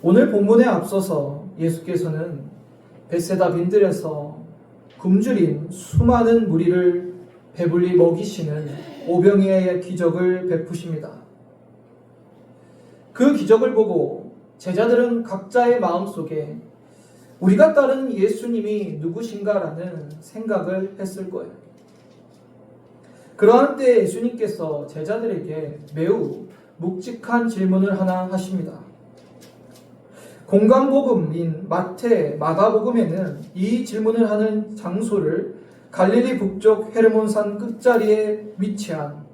오늘 본문에 앞서서 예수께서는 벳세다 빈들에서 굶주린 수많은 무리를 배불리 먹이시는 오병이어의 기적을 베푸십니다. 그 기적을 보고 제자들은 각자의 마음속에 우리가 따른 예수님이 누구신가라는 생각을 했을 거예요. 그러한 때 예수님께서 제자들에게 매우 묵직한 질문을 하나 하십니다. 공강복음인 마태, 마가복음에는 이 질문을 하는 장소를 갈릴리 북쪽 헤르몬산 끝자리에 위치한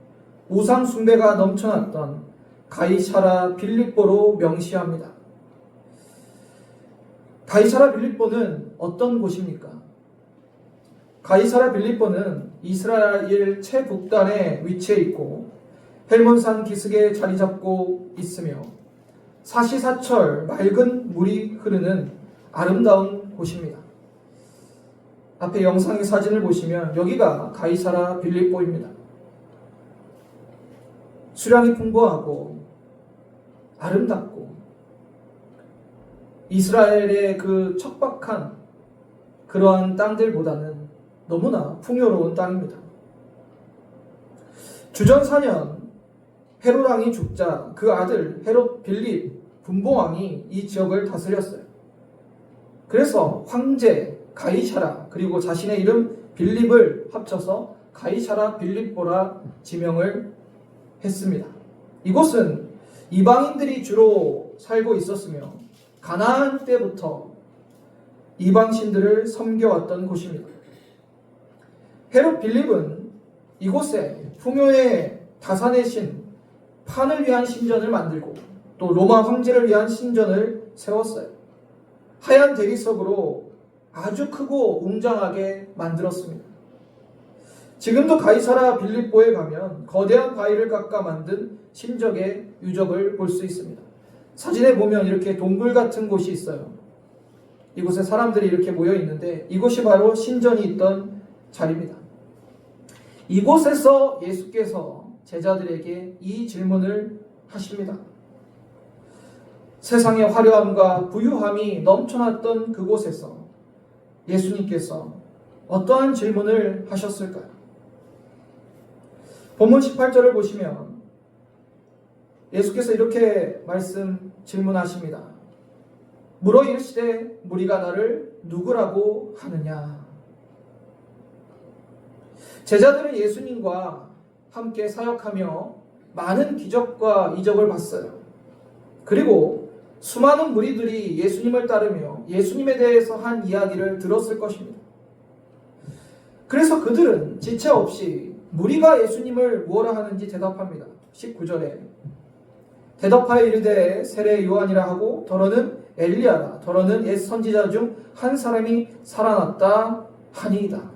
우상 숭배가 넘쳐났던 가이사라 빌립보로 명시합니다. 가이사라 빌립보는 어떤 곳입니까? 가이사라 빌립보는 이스라엘 최북단에 위치해 있고 헬몬산 기슭에 자리 잡고 있으며 사시사철 맑은 물이 흐르는 아름다운 곳입니다. 앞에 영상의 사진을 보시면 여기가 가이사라 빌립보입니다. 수량이 풍부하고 아름답고 이스라엘의 그 척박한 그러한 땅들보다는 너무나 풍요로운 땅입니다. 주전 4년 헤롯 왕이 죽자 그 아들 헤롯 빌립 분봉왕이 이 지역을 다스렸어요. 그래서 황제 가이사라 그리고 자신의 이름 빌립을 합쳐서 가이사라 빌립보라 지명을 했습니다. 이곳은 이방인들이 주로 살고 있었으며 가나안 때부터 이방신들을 섬겨왔던 곳입니다. 헤롯 빌립은 이곳에 풍요의 다산의 신 판을 위한 신전을 만들고 또 로마 황제를 위한 신전을 세웠어요. 하얀 대리석으로 아주 크고 웅장하게 만들었습니다. 지금도 가이사라 빌립보에 가면 거대한 바위를 깎아 만든 신적의 유적을 볼 수 있습니다. 사진에 보면 이렇게 동굴 같은 곳이 있어요. 이곳에 사람들이 이렇게 모여 있는데 이곳이 바로 신전이 있던 자리입니다. 이곳에서 예수께서 제자들에게 이 질문을 하십니다. 세상의 화려함과 부유함이 넘쳐났던 그곳에서 예수님께서 어떠한 질문을 하셨을까요? 본문 18절을 보시면 예수께서 이렇게 질문하십니다. 물어 이르시되 무리가 나를 누구라고 하느냐? 제자들은 예수님과 함께 사역하며 많은 기적과 이적을 봤어요. 그리고 수많은 무리들이 예수님을 따르며 예수님에 대해서 한 이야기를 들었을 것입니다. 그래서 그들은 지체 없이 무리가 예수님을 무엇라 하는지 대답합니다. 19절에 대답하여 이르되 세례 요한이라 하고 더러는 엘리야라 더러는 옛 선지자 중 한 사람이 살아났다 하니이다.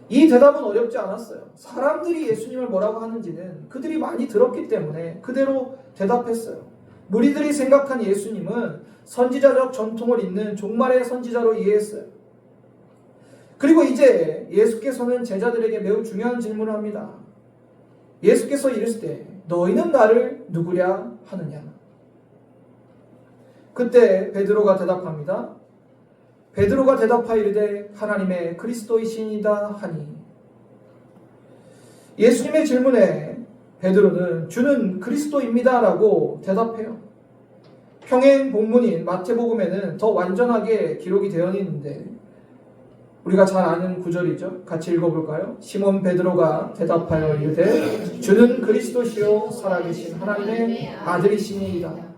이 대답은 어렵지 않았어요. 사람들이 예수님을 뭐라고 하는지는 그들이 많이 들었기 때문에 그대로 대답했어요. 무리들이 생각한 예수님은 선지자적 전통을 잇는 종말의 선지자로 이해했어요. 그리고 이제 예수께서는 제자들에게 매우 중요한 질문을 합니다. 예수께서 이르시되 너희는 나를 누구랴 하느냐? 그때 베드로가 대답합니다. 베드로가 대답하여 이르되 하나님의 그리스도이시니이다 하니. 예수님의 질문에 베드로는 주는 그리스도입니다 라고 대답해요. 평행 본문인 마태복음에는 더 완전하게 기록이 되어 있는데 우리가 잘 아는 구절이죠. 같이 읽어볼까요? 시몬 베드로가 대답하여 이르되 주는 그리스도시요 살아계신 하나님의 아들이시니이다.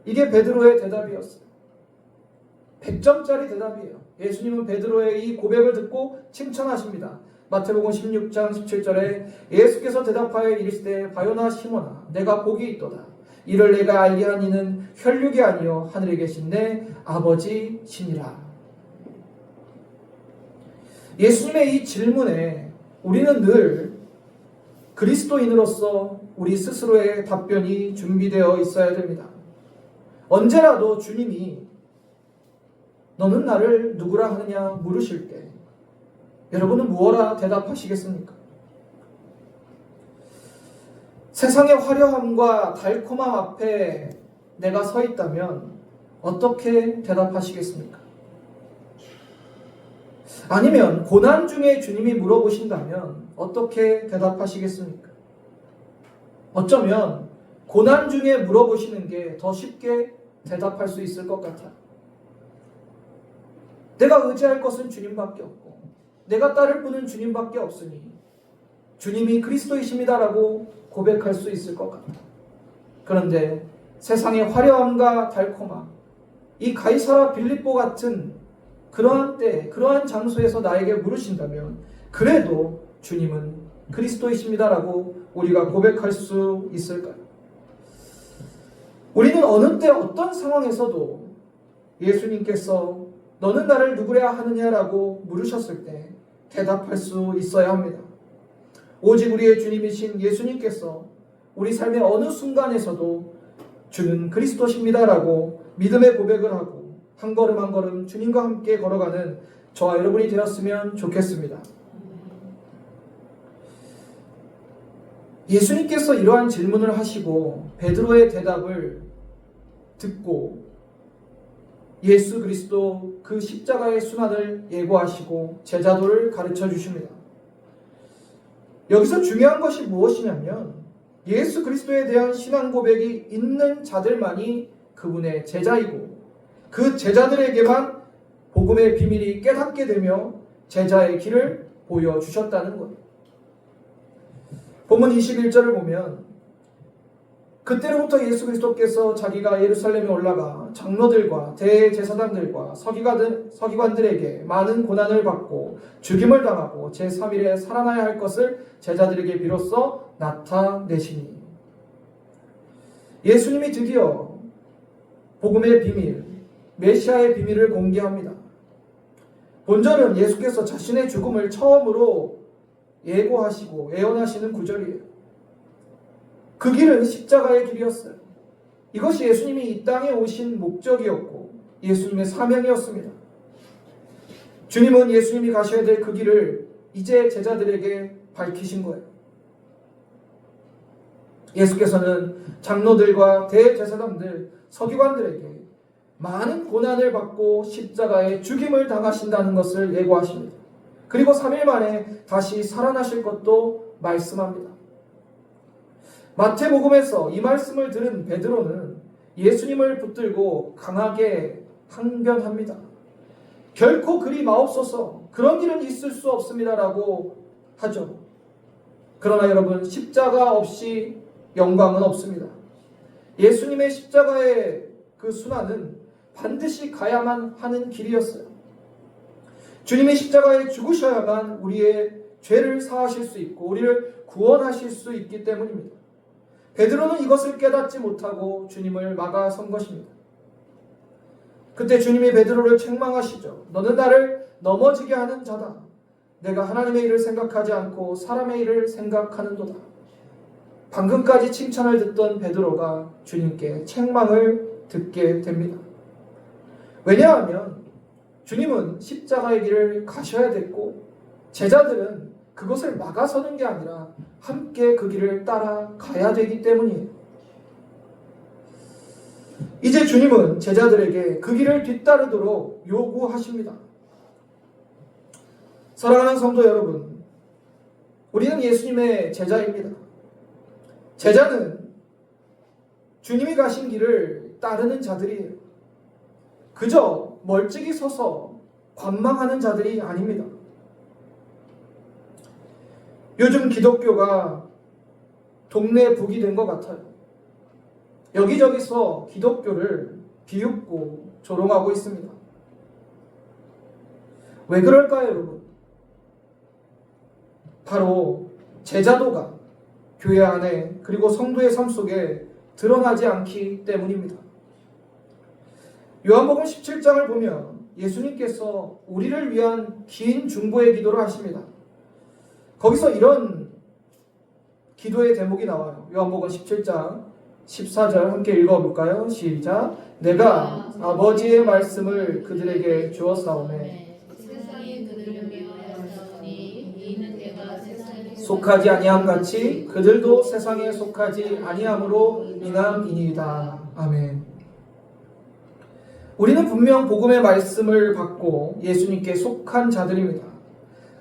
이게 베드로의 대답이었어요. 100점짜리 대답이에요. 예수님은 베드로의 이 고백을 듣고 칭찬하십니다. 마태복음 16장 17절에 예수께서 대답하여 이르시되 바요나 시몬아 내가 복이 있도다. 이를 내가 알게 한 이는 혈육이 아니요 하늘에 계신 내 아버지시니라. 예수님의 이 질문에 우리는 늘 그리스도인으로서 우리 스스로의 답변이 준비되어 있어야 됩니다. 언제라도 주님이 너는 나를 누구라 하느냐 물으실 때 여러분은 무엇라 대답하시겠습니까? 세상의 화려함과 달콤함 앞에 내가 서 있다면 어떻게 대답하시겠습니까? 아니면 고난 중에 주님이 물어보신다면 어떻게 대답하시겠습니까? 어쩌면 고난 중에 물어보시는 게 더 쉽게 대답할 수 있을 것 같아요. 내가 의지할 것은 주님밖에 없고 내가 따를 분은 주님밖에 없으니 주님이 그리스도이십니다라고 고백할 수 있을 것 같아요. 그런데 세상의 화려함과 달콤함, 이 가이사라 빌립보 같은 그러한 때, 그러한 장소에서 나에게 물으신다면 그래도 주님은 그리스도이십니다라고 우리가 고백할 수 있을까요? 우리는 어느 때 어떤 상황에서도 예수님께서 너는 나를 누구랴 하느냐라고 물으셨을 때 대답할 수 있어야 합니다. 오직 우리의 주님이신 예수님께서 우리 삶의 어느 순간에서도 주는 그리스도십니다라고 믿음의 고백을 하고 한 걸음 한 걸음 주님과 함께 걸어가는 저와 여러분이 되었으면 좋겠습니다. 예수님께서 이러한 질문을 하시고 베드로의 대답을 듣고 예수 그리스도 그 십자가의 순환을 예고하시고 제자도를 가르쳐 주십니다. 여기서 중요한 것이 무엇이냐면 예수 그리스도에 대한 신앙 고백이 있는 자들만이 그분의 제자이고 그 제자들에게만 복음의 비밀이 깨닫게 되며 제자의 길을 보여주셨다는 것. 본문 21절을 보면 그때로부터 예수 그리스도께서 자기가 예루살렘에 올라가 장로들과 대제사장들과 서기관들에게 많은 고난을 받고 죽임을 당하고 제3일에 살아나야 할 것을 제자들에게 비로소 나타내시니 예수님이 드디어 복음의 비밀, 메시아의 비밀을 공개합니다. 본절은 예수께서 자신의 죽음을 처음으로 예고하시고 예언하시는 구절이에요. 그 길은 십자가의 길이었어요. 이것이 예수님이 이 땅에 오신 목적이었고 예수님의 사명이었습니다. 주님은 예수님이 가셔야 될 그 길을 이제 제자들에게 밝히신 거예요. 예수께서는 장로들과 대제사장들, 서기관들에게 많은 고난을 받고 십자가에 죽임을 당하신다는 것을 예고하십니다. 그리고 3일 만에 다시 살아나실 것도 말씀합니다. 마태복음에서 이 말씀을 들은 베드로는 예수님을 붙들고 강하게 항변합니다. 결코 그리 마옵소서, 그런 일은 있을 수 없습니다라고 하죠. 그러나 여러분, 십자가 없이 영광은 없습니다. 예수님의 십자가의 그 순환은 반드시 가야만 하는 길이었어요. 주님이 십자가에 죽으셔야만 우리의 죄를 사하실 수 있고 우리를 구원하실 수 있기 때문입니다. 베드로는 이것을 깨닫지 못하고 주님을 막아선 것입니다. 그때 주님이 베드로를 책망하시죠. 너는 나를 넘어지게 하는 자다. 내가 하나님의 일을 생각하지 않고 사람의 일을 생각하는도다. 방금까지 칭찬을 듣던 베드로가 주님께 책망을 듣게 됩니다. 왜냐하면 주님은 십자가의 길을 가셔야 됐고 제자들은 그것을 막아서는 게 아니라 함께 그 길을 따라가야 되기 때문이에요. 이제 주님은 제자들에게 그 길을 뒤따르도록 요구하십니다. 사랑하는 성도 여러분, 우리는 예수님의 제자입니다. 제자는 주님이 가신 길을 따르는 자들이에요. 그저 멀찍이 서서 관망하는 자들이 아닙니다. 요즘 기독교가 동네 북이 된 것 같아요. 여기저기서 기독교를 비웃고 조롱하고 있습니다. 왜 그럴까요, 여러분? 바로 제자도가 교회 안에 그리고 성도의 삶 속에 드러나지 않기 때문입니다. 요한복음 17장을 보면 예수님께서 우리를 위한 긴 중보의 기도를 하십니다. 거기서 이런 기도의 대목이 나와요. 요한복음 17장 14절 함께 읽어볼까요? 시작. 내가 아버지의 말씀을 그들에게 주었사오매 속하지 아니함 같이 그들도 세상에 속하지 아니함으로 인함이니이다. 아멘. 우리는 분명 복음의 말씀을 받고 예수님께 속한 자들입니다.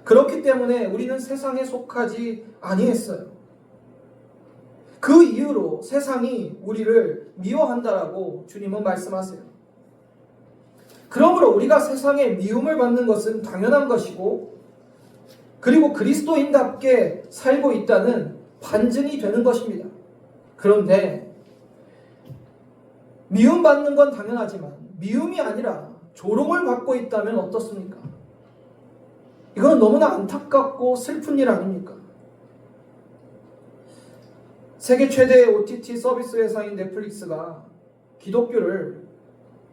그렇기 때문에 우리는 세상에 속하지 아니했어요. 그 이유로 세상이 우리를 미워한다라고 주님은 말씀하세요. 그러므로 우리가 세상에 미움을 받는 것은 당연한 것이고, 그리고 그리스도인답게 살고 있다는 반증이 되는 것입니다. 그런데 미움받는 건 당연하지만 미움이 아니라 조롱을 받고 있다면 어떻습니까? 이건 너무나 안타깝고 슬픈 일 아닙니까? 세계 최대의 OTT 서비스 회사인 넷플릭스가 기독교를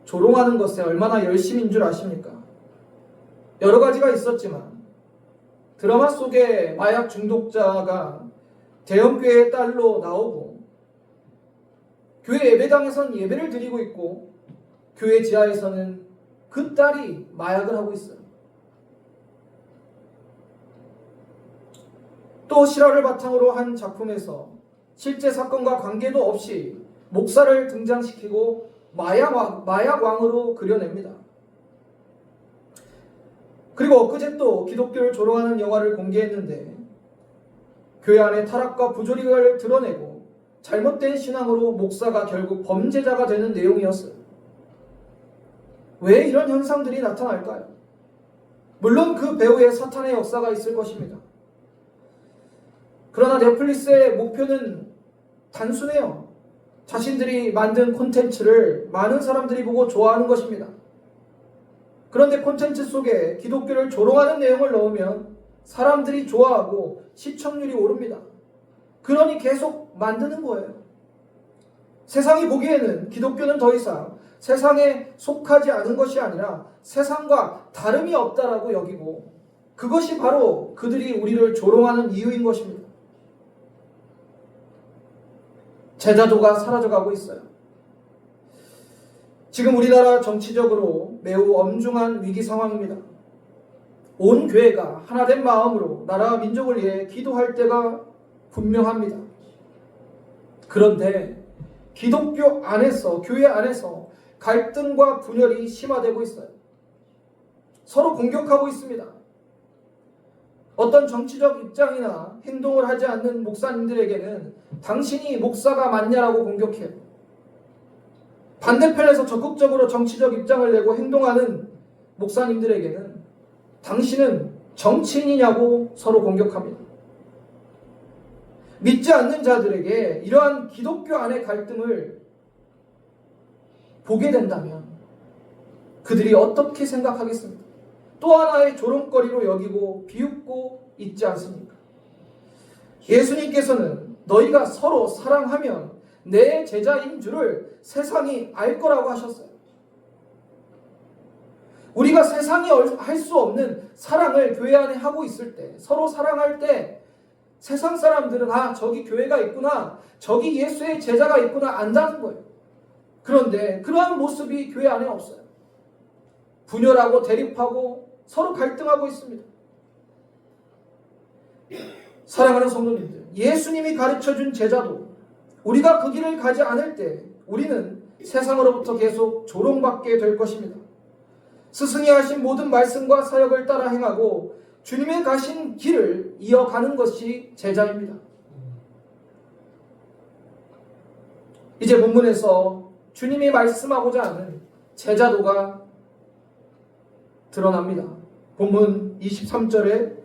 조롱하는 것에 얼마나 열심인 줄 아십니까? 여러 가지가 있었지만 드라마 속에 마약 중독자가 대형교회의 딸로 나오고, 교회 예배당에서는 예배를 드리고 있고 교회 지하에서는 그 딸이 마약을 하고 있어요. 또 실화를 바탕으로 한 작품에서 실제 사건과 관계도 없이 목사를 등장시키고 마약왕으로 그려냅니다. 그리고 엊그제 또 기독교를 조롱하는 영화를 공개했는데 교회 안의 타락과 부조리를 드러내고 잘못된 신앙으로 목사가 결국 범죄자가 되는 내용이었어요. 왜 이런 현상들이 나타날까요? 물론 그 배우의 사탄의 역사가 있을 것입니다. 그러나 넷플릭스의 목표는 단순해요. 자신들이 만든 콘텐츠를 많은 사람들이 보고 좋아하는 것입니다. 그런데 콘텐츠 속에 기독교를 조롱하는 내용을 넣으면 사람들이 좋아하고 시청률이 오릅니다. 그러니 계속 만드는 거예요. 세상이 보기에는 기독교는 더 이상 세상에 속하지 않은 것이 아니라 세상과 다름이 없다라고 여기고, 그것이 바로 그들이 우리를 조롱하는 이유인 것입니다. 제자도가 사라져가고 있어요. 지금 우리나라 정치적으로 매우 엄중한 위기 상황입니다. 온 교회가 하나된 마음으로 나라와 민족을 위해 기도할 때가 분명합니다. 그런데 기독교 안에서, 교회 안에서 갈등과 분열이 심화되고 있어요. 서로 공격하고 있습니다. 어떤 정치적 입장이나 행동을 하지 않는 목사님들에게는 당신이 목사가 맞냐라고 공격해요. 반대편에서 적극적으로 정치적 입장을 내고 행동하는 목사님들에게는 당신은 정치인이냐고 서로 공격합니다. 믿지 않는 자들에게 이러한 기독교 안의 갈등을 보게 된다면 그들이 어떻게 생각하겠습니까? 또 하나의 조롱거리로 여기고 비웃고 있지 않습니까? 예수님께서는 너희가 서로 사랑하면 내 제자인 줄을 세상이 알 거라고 하셨어요. 우리가 세상이 할 수 없는 사랑을 교회 안에 하고 있을 때, 서로 사랑할 때 세상 사람들은 저기 교회가 있구나, 저기 예수의 제자가 있구나 안다는 거예요. 그런데 그러한 모습이 교회 안에 없어요. 분열하고 대립하고 서로 갈등하고 있습니다. 사랑하는 성도님들, 예수님이 가르쳐준 제자도 우리가 그 길을 가지 않을 때 우리는 세상으로부터 계속 조롱받게 될 것입니다. 스승이 하신 모든 말씀과 사역을 따라 행하고 주님의 가신 길을 이어가는 것이 제자입니다. 이제 본문에서 주님이 말씀하고자 하는 제자도가 드러납니다. 본문 23절에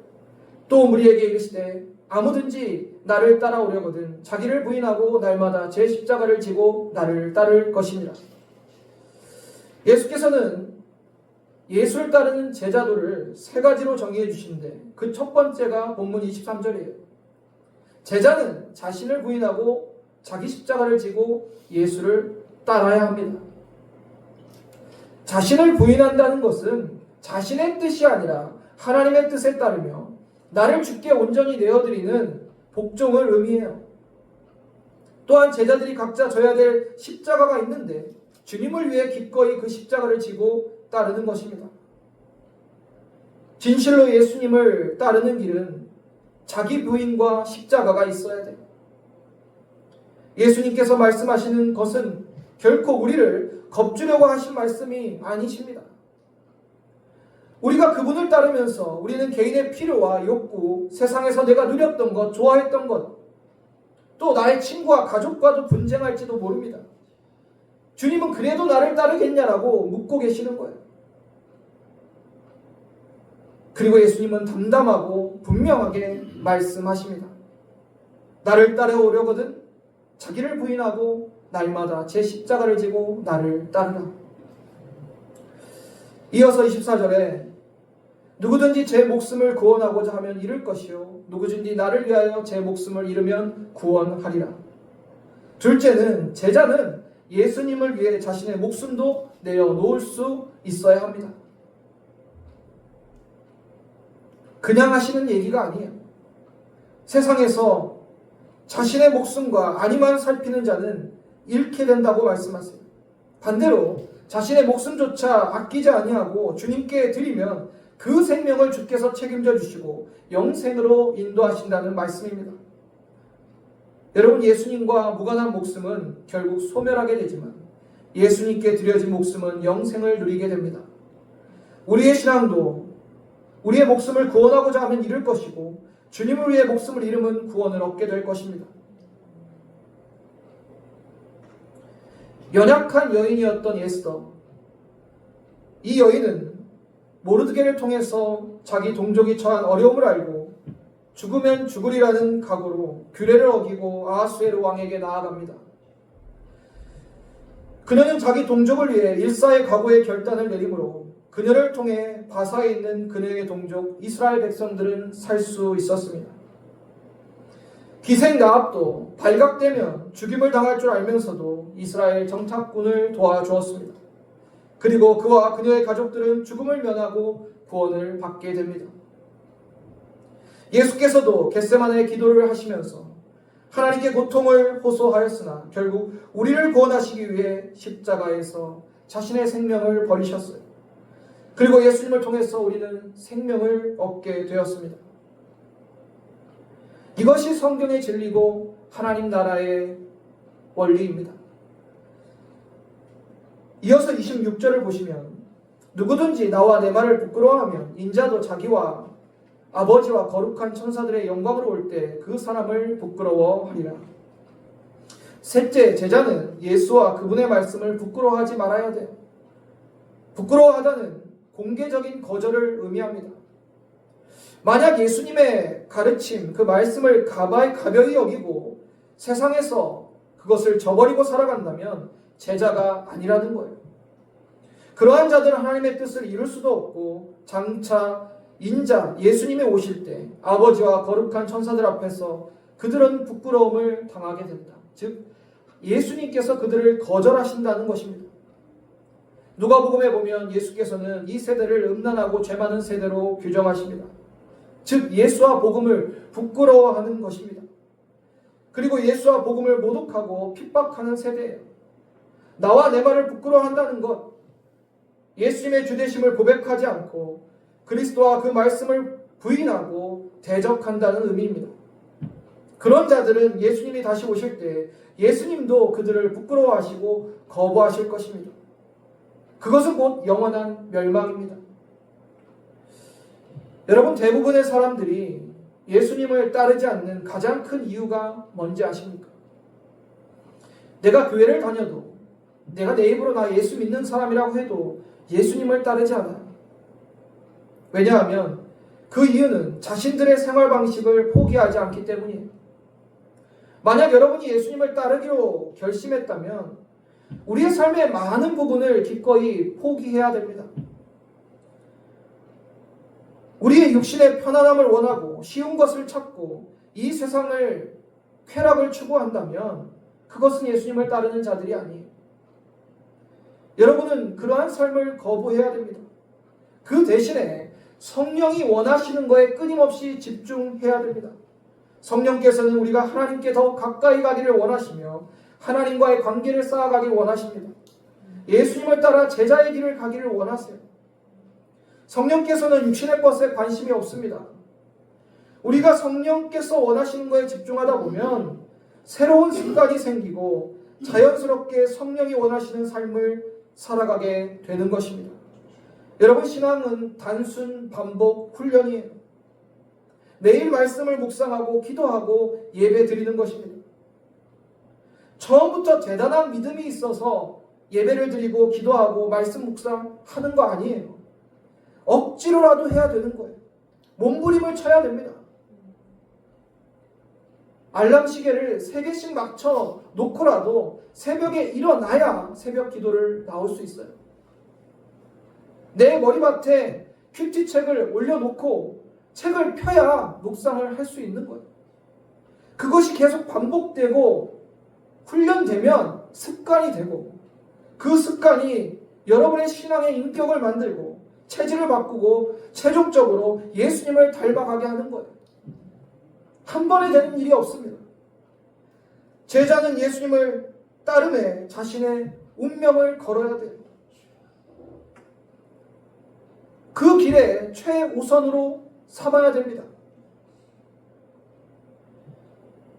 또 우리에게 이르시되 아무든지 나를 따라오려거든 자기를 부인하고 날마다 제 십자가를 지고 나를 따를 것이니라. 예수께서는 예수를 따르는 제자도를 세 가지로 정의해 주시는데 그 첫 번째가 본문 23절이에요. 제자는 자신을 부인하고 자기 십자가를 지고 예수를 따라야 합니다. 자신을 부인한다는 것은 자신의 뜻이 아니라 하나님의 뜻에 따르며 나를 주께 온전히 내어드리는 복종을 의미해요. 또한 제자들이 각자 져야 될 십자가가 있는데 주님을 위해 기꺼이 그 십자가를 지고 따르는 것입니다. 진실로 예수님을 따르는 길은 자기 부인과 십자가가 있어야 돼요. 예수님께서 말씀하시는 것은 결코 우리를 겁주려고 하신 말씀이 아니십니다. 우리가 그분을 따르면서 우리는 개인의 필요와 욕구, 세상에서 내가 누렸던 것, 좋아했던 것, 또 나의 친구와 가족과도 분쟁할지도 모릅니다. 주님은 그래도 나를 따르겠냐라고 묻고 계시는 거예요. 그리고 예수님은 담담하고 분명하게 말씀하십니다. 나를 따라오려거든 자기를 부인하고 날마다 제 십자가를 지고 나를 따르라. 이어서 24절에 누구든지 제 목숨을 구원하고자 하면 잃을 것이요 누구든지 나를 위하여 제 목숨을 잃으면 구원하리라. 둘째는 제자는 예수님을 위해 자신의 목숨도 내어놓을 수 있어야 합니다. 그냥 하시는 얘기가 아니에요. 세상에서 자신의 목숨과 안위만 살피는 자는 잃게 된다고 말씀하세요. 반대로 자신의 목숨조차 아끼지 아니하고 주님께 드리면 그 생명을 주께서 책임져 주시고 영생으로 인도하신다는 말씀입니다. 여러분, 예수님과 무관한 목숨은 결국 소멸하게 되지만 예수님께 드려진 목숨은 영생을 누리게 됩니다. 우리의 신앙도 우리의 목숨을 구원하고자 하면 잃을 것이고 주님을 위해 목숨을 잃으면 구원을 얻게 될 것입니다. 연약한 여인이었던 에스더, 이 여인은 모르드게를 통해서 자기 동족이 처한 어려움을 알고 죽으면 죽으리라는 각오로 규례를 어기고 아하수에로 왕에게 나아갑니다. 그녀는 자기 동족을 위해 일사의 각오의 결단을 내리므로 그녀를 통해 바사에 있는 그녀의 동족 이스라엘 백성들은 살 수 있었습니다. 기생 라합도 발각되면 죽임을 당할 줄 알면서도 이스라엘 정탐꾼을 도와주었습니다. 그리고 그와 그녀의 가족들은 죽음을 면하고 구원을 받게 됩니다. 예수께서도 겟세마네의 기도를 하시면서 하나님께 고통을 호소하였으나 결국 우리를 구원하시기 위해 십자가에서 자신의 생명을 버리셨어요. 그리고 예수님을 통해서 우리는 생명을 얻게 되었습니다. 이것이 성경의 진리고 하나님 나라의 원리입니다. 이어서 26절을 보시면 누구든지 나와 내 말을 부끄러워하면 인자도 자기와 아버지와 거룩한 천사들의 영광으로 올 때 그 사람을 부끄러워하리라. 셋째, 제자는 예수와 그분의 말씀을 부끄러워하지 말아야 돼요. 부끄러워하다는 공개적인 거절을 의미합니다. 만약 예수님의 가르침, 그 말씀을 가벼이 여기고 세상에서 그것을 저버리고 살아간다면 제자가 아니라는 거예요. 그러한 자들은 하나님의 뜻을 이룰 수도 없고 장차 인자 예수님이 오실 때 아버지와 거룩한 천사들 앞에서 그들은 부끄러움을 당하게 된다. 즉 예수님께서 그들을 거절하신다는 것입니다. 누가복음에 보면 예수께서는 이 세대를 음란하고 죄 많은 세대로 규정하십니다. 즉 예수와 복음을 부끄러워하는 것입니다. 그리고 예수와 복음을 모독하고 핍박하는 세대예요. 나와 내 말을 부끄러워한다는 것, 예수님의 주되심을 고백하지 않고 그리스도와 그 말씀을 부인하고 대적한다는 의미입니다. 그런 자들은 예수님이 다시 오실 때 예수님도 그들을 부끄러워하시고 거부하실 것입니다. 그것은 곧 영원한 멸망입니다. 여러분, 대부분의 사람들이 예수님을 따르지 않는 가장 큰 이유가 뭔지 아십니까? 내가 교회를 다녀도 내가 내 입으로 나 예수 믿는 사람이라고 해도 예수님을 따르지 않아요. 왜냐하면 그 이유는 자신들의 생활 방식을 포기하지 않기 때문이에요. 만약 여러분이 예수님을 따르기로 결심했다면 우리의 삶의 많은 부분을 기꺼이 포기해야 됩니다. 우리의 육신의 편안함을 원하고 쉬운 것을 찾고 이 세상을 쾌락을 추구한다면 그것은 예수님을 따르는 자들이 아니에요. 여러분은 그러한 삶을 거부해야 됩니다. 그 대신에 성령이 원하시는 것에 끊임없이 집중해야 됩니다. 성령께서는 우리가 하나님께 더 가까이 가기를 원하시며 하나님과의 관계를 쌓아가길 원하십니다. 예수님을 따라 제자의 길을 가기를 원하세요. 성령께서는 육신의 것에 관심이 없습니다. 우리가 성령께서 원하시는 것에 집중하다 보면 새로운 습관이 생기고 자연스럽게 성령이 원하시는 삶을 살아가게 되는 것입니다. 여러분, 신앙은 단순 반복 훈련이에요. 매일 말씀을 묵상하고 기도하고 예배 드리는 것입니다. 처음부터 대단한 믿음이 있어서 예배를 드리고 기도하고 말씀 묵상하는 거 아니에요. 억지로라도 해야 되는 거예요. 몸부림을 쳐야 됩니다. 알람 시계를 3개씩 맞춰 놓고라도 새벽에 일어나야 새벽 기도를 나올 수 있어요. 내 머리맡에 큐티책을 올려놓고 책을 펴야 묵상을 할 수 있는 거예요. 그것이 계속 반복되고 훈련되면 습관이 되고, 그 습관이 여러분의 신앙의 인격을 만들고 체질을 바꾸고 최종적으로 예수님을 닮아가게 하는 거예요. 한 번에 되는 일이 없습니다. 제자는 예수님을 따르며 자신의 운명을 걸어야 돼요. 그 길에 최우선으로 삼아야 됩니다.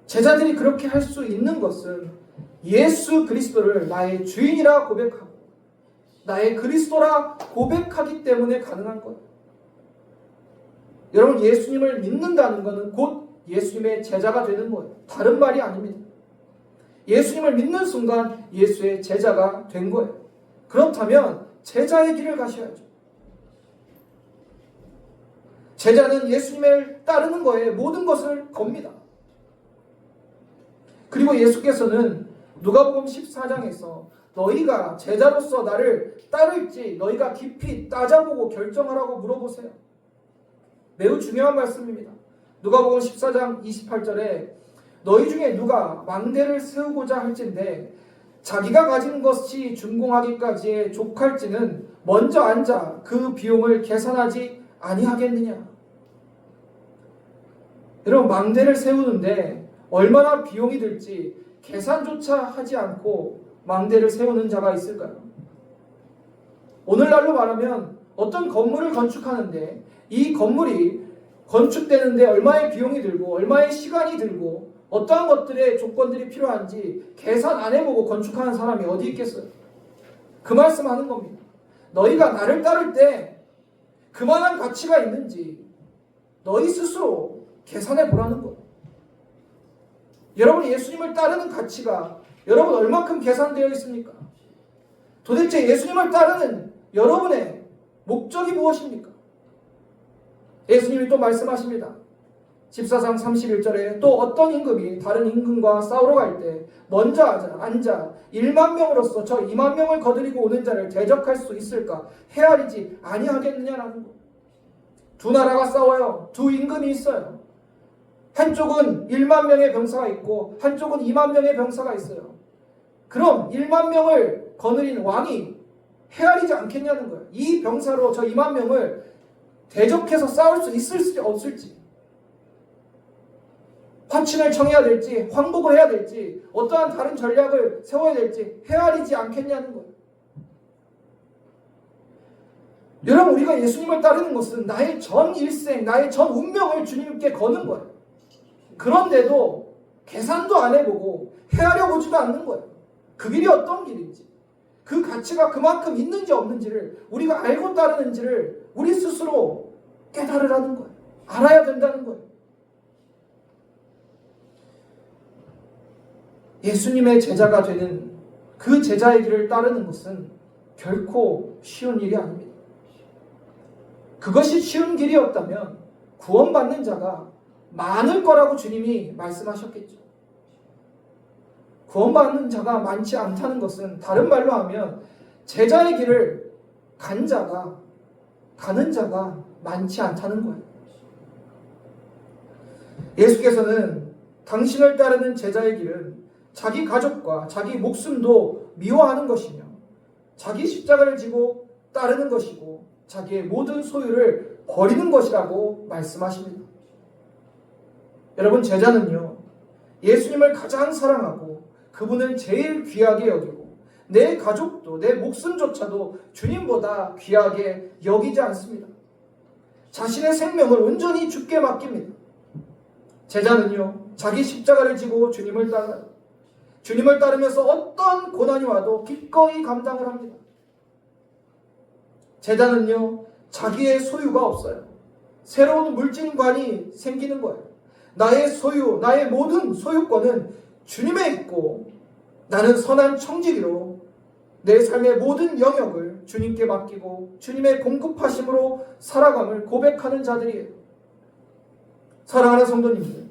제자들이 그렇게 할 수 있는 것은 예수 그리스도를 나의 주인이라 고백하고 나의 그리스도라 고백하기 때문에 가능한 거예요. 여러분, 예수님을 믿는다는 것은 곧 예수님의 제자가 되는 거예요. 다른 말이 아닙니다. 예수님을 믿는 순간 예수의 제자가 된 거예요. 그렇다면 제자의 길을 가셔야죠. 제자는 예수님을 따르는 거에 모든 것을 겁니다. 그리고 예수께서는 누가복음 14장에서 너희가 제자로서 나를 따를지 너희가 깊이 따져보고 결정하라고 물어보세요. 매우 중요한 말씀입니다. 누가복음 14장 28절에 너희 중에 누가 망대를 세우고자 할진대 자기가 가진 것이 준공하기까지의 족할지는 먼저 앉아 그 비용을 계산하지 아니하겠느냐. 여러분, 망대를 세우는데 얼마나 비용이 들지 계산조차 하지 않고 망대를 세우는 자가 있을까요? 오늘날로 말하면 어떤 건물을 건축하는데 이 건물이 건축되는데 얼마의 비용이 들고 얼마의 시간이 들고 어떠한 것들의 조건들이 필요한지 계산 안 해보고 건축하는 사람이 어디 있겠어요? 그 말씀하는 겁니다. 너희가 나를 따를 때 그만한 가치가 있는지 너희 스스로 계산해 보라는 거예요. 여러분이 예수님을 따르는 가치가 여러분 얼마큼 계산되어 있습니까? 도대체 예수님을 따르는 여러분의 목적이 무엇입니까? 예수님이 또 말씀하십니다. 14장 31절에 또 어떤 임금이 다른 임금과 싸우러 갈 때 먼저 앉아 1만 명으로서 저 2만 명을 거느리고 오는 자를 대적할 수 있을까? 헤아리지 아니하겠느냐라는 거. 두 나라가 싸워요. 두 임금이 있어요. 한쪽은 1만 명의 병사가 있고 한쪽은 2만 명의 병사가 있어요. 그럼 1만 명을 거느린 왕이 헤아리지 않겠냐는 거예요. 이 병사로 저 2만 명을 대적해서 싸울 수 있을지 없을지, 화친을 청해야 될지 황복을 해야 될지 어떠한 다른 전략을 세워야 될지 헤아리지 않겠냐는 거예요. 여러분, 우리가 예수님을 따르는 것은 나의 전 일생, 나의 전 운명을 주님께 거는 거예요. 그런데도 계산도 안 해보고 헤아려 보지도 않는 거예요. 그 길이 어떤 길인지, 그 가치가 그만큼 있는지 없는지를 우리가 알고 따르는지를 우리 스스로 깨달으라는 거예요. 알아야 된다는 거예요. 예수님의 제자가 되는 그 제자의 길을 따르는 것은 결코 쉬운 일이 아닙니다. 그것이 쉬운 길이었다면 구원받는 자가 많을 거라고 주님이 말씀하셨겠죠. 구원받는 자가 많지 않다는 것은 다른 말로 하면 제자의 길을 가는 자가 많지 않다는 거예요. 예수께서는 당신을 따르는 제자의 길은 자기 가족과 자기 목숨도 미워하는 것이며 자기 십자가를 지고 따르는 것이고 자기의 모든 소유를 버리는 것이라고 말씀하십니다. 여러분, 제자는요, 예수님을 가장 사랑하고 그분을 제일 귀하게 여기고 내 가족도 내 목숨조차도 주님보다 귀하게 여기지 않습니다. 자신의 생명을 온전히 주께 맡깁니다. 제자는요, 자기 십자가를 지고 주님을 따라요. 주님을 따르면서 어떤 고난이 와도 기꺼이 감당을 합니다. 제자는요, 자기의 소유가 없어요. 새로운 물질관이 생기는 거예요. 나의 소유, 나의 모든 소유권은 주님에 있고 나는 선한 청지기로 내 삶의 모든 영역을 주님께 맡기고 주님의 공급하심으로 살아감을 고백하는 자들이에요. 사랑하는 성도님들,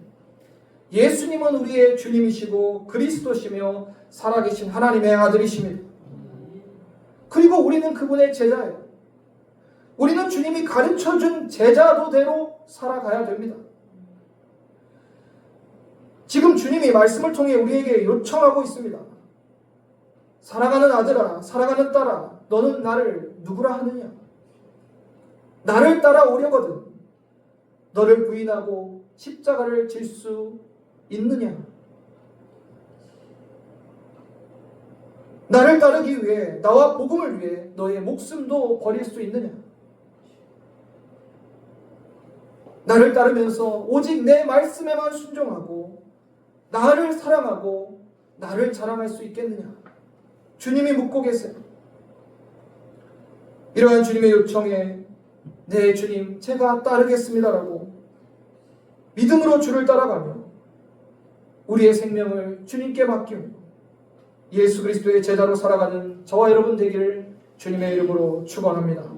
예수님은 우리의 주님이시고 그리스도시며 살아계신 하나님의 아들이십니다. 그리고 우리는 그분의 제자예요. 우리는 주님이 가르쳐준 제자도대로 살아가야 됩니다. 지금 주님이 말씀을 통해 우리에게 요청하고 있습니다. 사랑하는 아들아, 사랑하는 딸아, 너는 나를 누구라 하느냐? 나를 따라오려거든 너를 부인하고 십자가를 질 수 있느냐? 나를 따르기 위해, 나와 복음을 위해 너의 목숨도 버릴 수 있느냐? 나를 따르면서 오직 내 말씀에만 순종하고 나를 사랑하고 나를 자랑할 수 있겠느냐? 주님이 묻고 계세요. 이러한 주님의 요청에 네 주님 제가 따르겠습니다라고 믿음으로 주를 따라가며 우리의 생명을 주님께 맡기며 예수 그리스도의 제자로 살아가는 저와 여러분 되기를 주님의 이름으로 축원합니다.